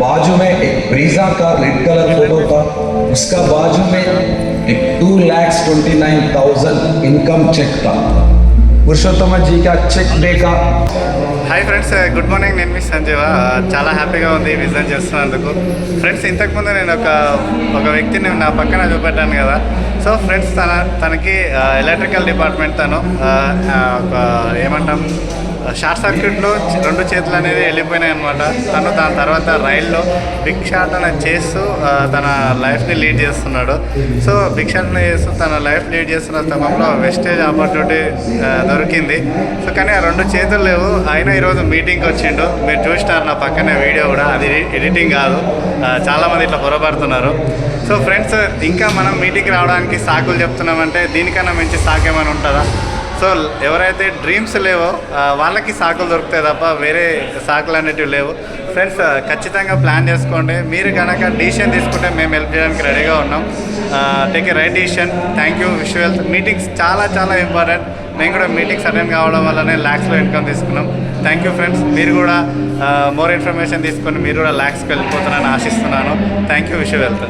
बाजू में एक ब्रीजा का रेड कलर फोटो था, उसका बाजू में एक 2,29,000 इनकम चेक था। పురుషోత్తమ జీ కా చెక్ డేకా. Hi friends, good morning. నేను మీ సంజీవ. చాలా హ్యాపీగా ఉంది విజిట్ చేస్తున్నందుకు. ఫ్రెండ్స్, ఇంతకుముందు నేను ఒక వ్యక్తిని నా పక్కన చూపెట్టాను కదా. సో ఫ్రెండ్స్, తనకి ఎలక్ట్రికల్ డిపార్ట్మెంట్ తను ఏమంటాం షార్ట్ సర్క్యూట్లో 2 చేతులు అనేది వెళ్ళిపోయినాయి అనమాట. దాని తర్వాత రైల్లో భిక్షాటన చేస్తూ తన లైఫ్ని లీడ్ చేస్తున్నాడు. సో భిక్షాటన చేస్తూ తన లైఫ్ లీడ్ చేస్తున్న క్రమంలో వెస్టేజ్ ఆపర్చునిటీ దొరికింది. సో కానీ ఆ 2 చేతులు లేవు. అయినా ఈరోజు మీటింగ్కి వచ్చిండు. మీరు చూసినారు నా పక్కనే వీడియో కూడా. అది ఎడిటింగ్ కాదు, చాలామంది ఇట్లా పొరపడుతున్నారు. సో ఫ్రెండ్స్, ఇంకా మనం మీటింగ్కి రావడానికి సాకులు చెప్తున్నామంటే దీనికన్నా మంచి సాకు ఏమైనా ఉంటుందా? సో ఎవరైతే డ్రీమ్స్ లేవో వాళ్ళకి సాకులు దొరుకుతాయి తప్ప వేరే సాకులు అనేటివి లేవు. ఫ్రెండ్స్, ఖచ్చితంగా ప్లాన్ చేసుకోండి. మీరు కనుక డిసిషన్ తీసుకుంటే మేము హెల్ప్ చేయడానికి రెడీగా ఉన్నాం. Take a right decision. Thank you. Wish you health. Meetings చాలా ఇంపార్టెంట్. మేము కూడా మీటింగ్స్ అటెండ్ కావడం వల్లనే ల్యాక్స్లో ఇన్కమ్ తీసుకున్నాం. Thank you friends. మీరు కూడా మోర్ ఇన్ఫర్మేషన్ తీసుకొని మీరు కూడా ల్యాక్స్కి వెళ్ళిపోతారని ఆశిస్తున్నాను. Thank you. Wish you health.